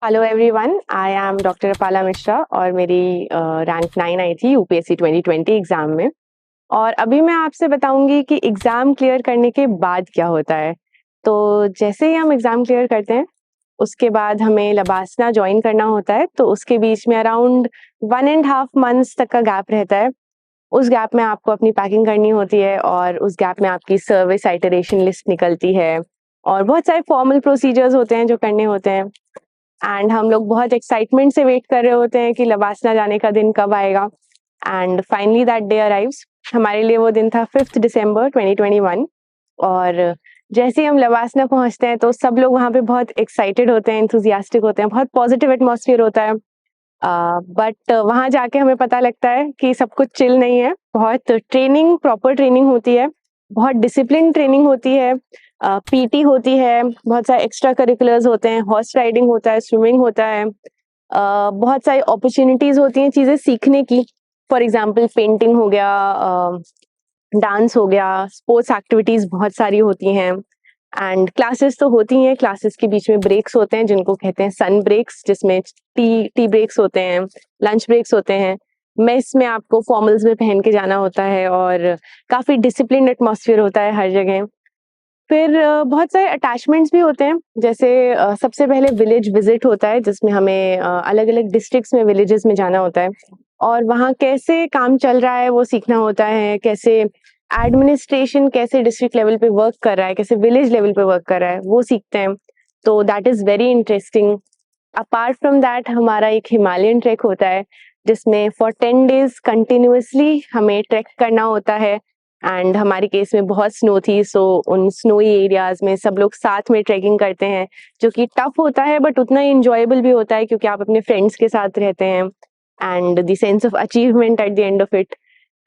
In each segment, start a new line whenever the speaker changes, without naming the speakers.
Hello everyone, I am doctor Apala Mishra और मेरी rank 9 आई थी यूपीएससी 2020 एग्जाम में। और अभी मैं आपसे बताऊंगी कि एग्जाम क्लियर करने के बाद क्या होता है। तो जैसे ही हम एग्जाम क्लियर करते हैं उसके बाद हमें लबासना ज्वाइन करना होता है। तो उसके बीच में अराउंड 1.5 मंथ्स तक का गैप रहता है। उस गैप में आपको अपनी पैकिंग करनी होती है और उस गैप में आपकी सर्विस आइटरेशन लिस्ट निकलती है और बहुत सारे फॉर्मल प्रोसीजर्स होते हैं जो करने होते हैं। एंड हम लोग बहुत एक्साइटमेंट से वेट कर रहे होते हैं कि लबासना जाने का दिन कब आएगा। And finally that day arrives. हमारे लिए वो दिन था 5 दिसंबर 2021। और जैसे ही हम लबासना पहुंचते हैं तो सब लोग वहाँ पे बहुत एक्साइटेड होते हैं, इंथुजियास्टिक होते हैं, बहुत पॉजिटिव एटमॉस्फेयर होता है। बट वहाँ जाके हमें पता लगता है कि सब कुछ चिल नहीं है। बहुत ट्रेनिंग, प्रॉपर ट्रेनिंग होती है, बहुत डिसिप्लिन ट्रेनिंग होती है, पीटी होती है, बहुत सारे एक्स्ट्रा करिकुलर्स होते हैं, हॉर्स राइडिंग होता है, स्विमिंग होता है, बहुत सारी अपॉर्चुनिटीज होती हैं चीजें सीखने की। फॉर एग्जाम्पल पेंटिंग हो गया, डांस हो गया, स्पोर्ट्स एक्टिविटीज बहुत सारी होती हैं। एंड क्लासेस तो होती हैं, क्लासेस के बीच में ब्रेक्स होते हैं जिनको कहते हैं सन ब्रेक्स, जिसमें टी ब्रेक्स होते हैं, लंच ब्रेक्स होते हैं। मेस में आपको फॉर्मल्स में पहन के जाना होता है और काफी डिसिप्लिन एटमॉस्फेयर होता है हर जगह। फिर बहुत सारे अटैचमेंट्स भी होते हैं। जैसे सबसे पहले विलेज विजिट होता है जिसमें हमें अलग अलग डिस्ट्रिक्ट्स में, विलेजेस में जाना होता है और वहाँ कैसे काम चल रहा है वो सीखना होता है। कैसे एडमिनिस्ट्रेशन कैसे डिस्ट्रिक्ट लेवल पे वर्क कर रहा है, कैसे विलेज लेवल पे वर्क कर रहा है, वो सीखते हैं। तो that is very interesting. Apart from that हमारा एक हिमालयन ट्रैक होता है जिसमें फॉर 10 days कंटिन्यूअसली हमें ट्रैक करना होता है। एंड हमारी केस में बहुत स्नो थी, सो उन स्नोई एरियाज में सब लोग साथ में ट्रैकिंग करते हैं, जो कि टफ होता है बट उतना ही इंजॉयबल भी होता है क्योंकि आप अपने फ्रेंड्स के साथ रहते हैं। And the sense of achievement at the end of it.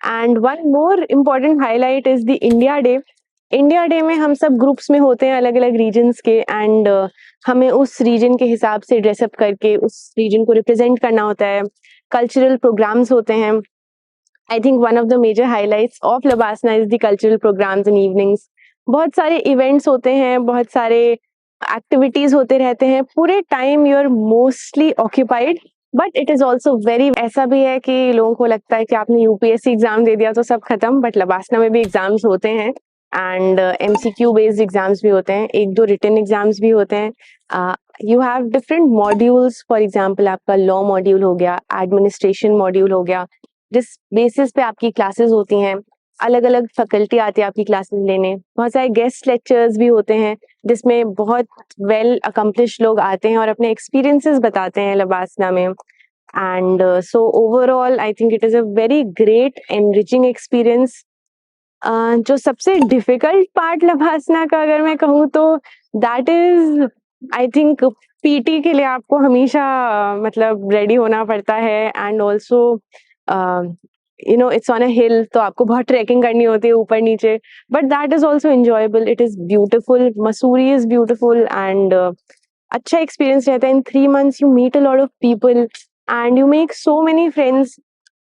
And one more important highlight is the India day. India day में हम सब ग्रुप्स में होते हैं अलग अलग रीजन्स के, एंड हमें उस रीजन के हिसाब से ड्रेसअप करके उस रीजन को रिप्रेजेंट करना होता है। कल्चरल प्रोग्राम्स होते हैं। I think one of the major highlights of LBSNAA is the cultural programs in evenings. बहुत सारे इवेंट्स होते हैं, बहुत सारे एक्टिविटीज होते रहते हैं, पूरे time you are mostly occupied. But it is also very, ऐसा भी है कि लोगों को लगता है कि आपने यूपीएससी एग्जाम दे दिया तो सब खत्म, बट लबासना में भी एग्जाम्स होते हैं एंड एमसीक्यू बेस्ड एग्जाम्स भी होते हैं, एक दो रिटन एग्जाम्स भी होते हैं। You have different modules. For example आपका लॉ मॉड्यूल हो गया, एडमिनिस्ट्रेशन मॉड्यूल हो गया, जिस बेसिस पे आपकी क्लासेस होती हैं। अलग अलग फैकल्टी आती है आपकी क्लासेस लेने, बहुत सारे गेस्ट लेक्चर्स भी होते हैं जिसमें बहुत वेल अकम्प्लिश लोग आते हैं और अपने एक्सपीरियंसेस बताते हैं लबासना में। And so overall I think it is a very great enriching experience. जो सबसे डिफिकल्ट पार्ट लबासना का अगर मैं कहूँ तो that is, I think, PT के लिए आपको हमेशा मतलब रेडी होना पड़ता है। And also it's on a hill, तो आपको बहुत ट्रैकिंग करनी होती है ऊपर नीचे, but that is also enjoyable. It is beautiful, Mussoorie is beautiful and अच्छा एक्सपीरियंस रहता है। In 3 months you meet a lot of people and you make so many friends.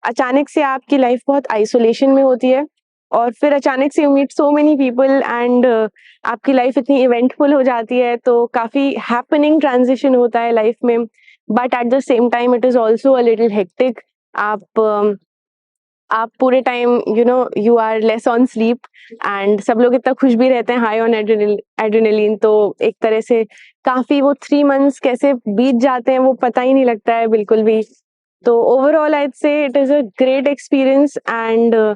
अचानक से आपकी लाइफ बहुत आइसोलेशन में होती है और फिर अचानक से you meet so many people and आपकी लाइफ इतनी इवेंटफुल हो जाती है, तो काफी हैपनिंग ट्रांजिशन होता है लाइफ में। But at the same time it is also a little hectic. आप पूरे time you are less on sleep and सब लोग इतना खुश भी रहते हैं, हाई ऑन एड्रेनलिन। तो एक तरह से काफी वो 3 months कैसे बीत जाते हैं वो पता ही नहीं लगता है बिल्कुल भी। तो ओवरऑल आई से it is a great experience. And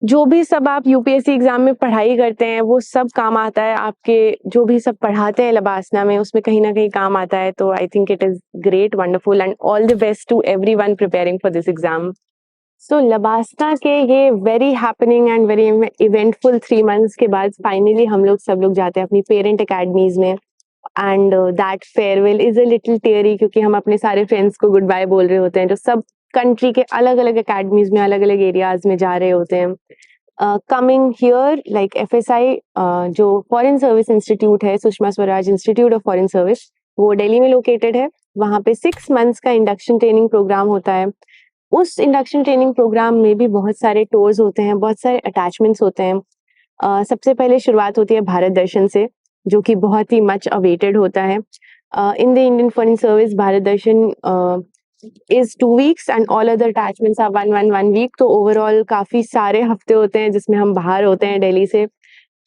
जो भी सब आप यूपीएससी एग्जाम में पढ़ाई करते हैं वो सब काम आता है। आपके जो भी सब पढ़ाते हैं लबासना में उसमें कहीं ना कहीं काम आता है। तो I think it is great, wonderful and all the best to everyone preparing for this exam. So LBSNAA के ये very happening and very eventful 3 months के बाद फाइनली हम लोग सब लोग जाते हैं अपनी पेरेंट अकेडमीज में। And that farewell is a little teary क्योंकि हम अपने सारे फ्रेंड्स को गुड बाय बोल रहे होते हैं जो सब कंट्री के अलग अलग अकेडमीज में, अलग अलग एरियाज में जा रहे होते हैं। कमिंग हियर लाइक एफएसआई, जो फॉरेन सर्विस इंस्टीट्यूट है, Sushma Swaraj institute of foreign service, वो दिल्ली में लोकेटेड है। वहाँ पे 6 months का इंडक्शन ट्रेनिंग प्रोग्राम होता है। उस इंडक्शन ट्रेनिंग प्रोग्राम में भी बहुत सारे टूर्स होते हैं, बहुत सारे अटैचमेंट्स होते हैं। सबसे पहले शुरुआत होती है भारत दर्शन से, जो कि बहुत ही मच अवेटेड होता है। In the Indian Foreign Service, Bharat Darshan is 2 weeks and all other attachments are 1 week. तो ओवरऑल काफ़ी सारे हफ्ते होते हैं जिसमें हम बाहर होते हैं दिल्ली से।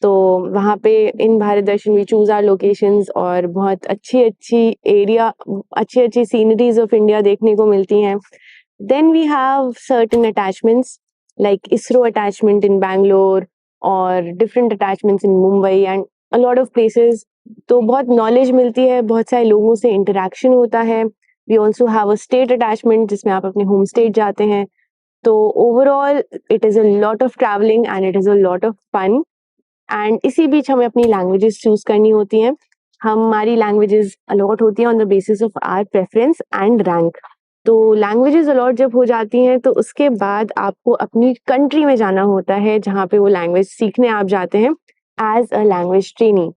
तो वहाँ पे इन भारत दर्शन वी चूज़ आवर लोकेशंस और बहुत अच्छी-अच्छी एरिया, अच्छी-अच्छी सीनरीज़ ऑफ इंडिया देखने को मिलती हैं। Then we have certain attachments like ISRO attachment in Bangalore और different attachments in Mumbai and a lot of places. तो बहुत नॉलेज मिलती है, बहुत सारे लोगों से इंटरेक्शन होता है। We also have a state attachment जिसमें आप अपने होम स्टेट जाते हैं। तो overall it is a lot of travelling and it is a lot of fun. And इसी बीच हमें अपनी लैंग्वेजेस चूज करनी होती हैं। हमारी लैंग्वेजेस अलॉट होती हैं on the basis of our preference and rank. तो लैंग्वेजेस अलॉट जब हो जाती हैं तो उसके बाद आपको अपनी कंट्री में जाना होता है जहाँ पे वो लैंग्वेज सीखने आप जाते हैं एज अ लैंग्वेज ट्रेनी।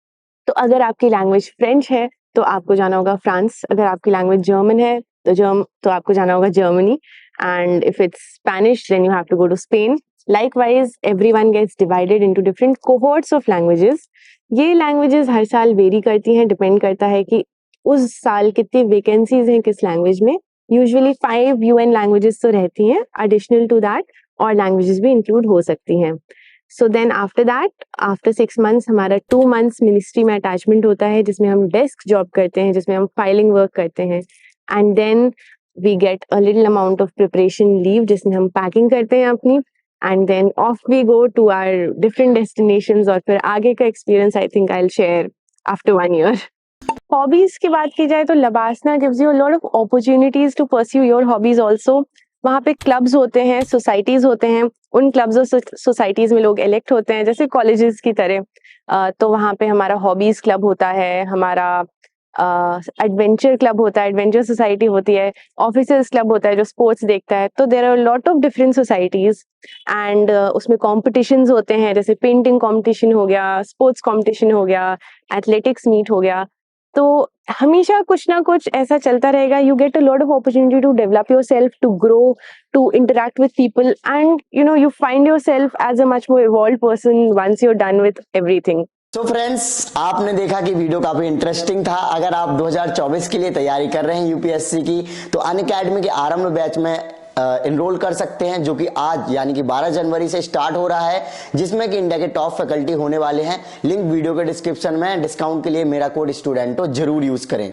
तो अगर आपकी लैंग्वेज फ्रेंच है तो आपको जाना होगा फ्रांस, अगर आपकी लैंग्वेज जर्मन है तो आपको जाना होगा Germany, and if it's Spanish then you have to go to Spain. Likewise, everyone gets divided into different cohorts of languages. ये languages हर साल वेरी करती हैं, डिपेंड करता है कि उस साल कितनी वैकेंसीज हैं किस लैंग्वेज में। यूजुअली 5 UN लैंग्वेजेस तो रहती हैं, एडिशनल टू दैट और लैंग्वेजेस भी इंक्लूड हो सकती हैं। So then after that, after 6 months हमारा 2 मंथ्स मिनिस्ट्री में अटैचमेंट होता है जिसमें हम डेस्क जॉब करते हैं, जिसमें हम फाइलिंग वर्क करते हैं। And then we get a little amount of preparation leave जिसमें हम पैकिंग करते हैं अपनी, and then off we go to our different destinations। और फिर आगे का experience I think I will share after 1 year. Hobbies की बात की जाए तो LBSNAA gives you a lot of opportunities to pursue your hobbies also. वहाँ पे क्लब्स होते हैं, सोसाइटीज होते हैं, उन क्लब्स और सोसाइटीज में लोग इलेक्ट होते हैं जैसे कॉलेजेस की तरह। तो वहाँ पे हमारा हॉबीज क्लब होता है, हमारा एडवेंचर क्लब होता है, एडवेंचर सोसाइटी होती है, ऑफिसर्स क्लब होता है जो स्पोर्ट्स देखता है। तो there are lot of different societies and उसमें कॉम्पिटिशन्स होते हैं, जैसे पेंटिंग कॉम्पिटिशन हो गया, स्पोर्ट्स कॉम्पिटिशन हो गया, एथलेटिक्स मीट हो गया। तो हमेशा कुछ ना कुछ ऐसा चलता रहेगा। You get a lot of opportunity to develop yourself, to grow, to interact with people and you find yourself as a much more evolved person once you are done with everything.
तो friends, आपने देखा कि video काफी interesting था। अगर आप 2024 के लिए तैयारी कर रहे हैं यूपीएससी की, तो अनअकैडमी के आरंभ बैच में इनरोल कर सकते हैं, जो कि आज यानी कि 12 जनवरी से स्टार्ट हो रहा है, जिसमें कि इंडिया के टॉप फैकल्टी होने वाले हैं। लिंक वीडियो के डिस्क्रिप्शन में। डिस्काउंट के लिए मेरा कोड स्टूडेंटो जरूर यूज करें।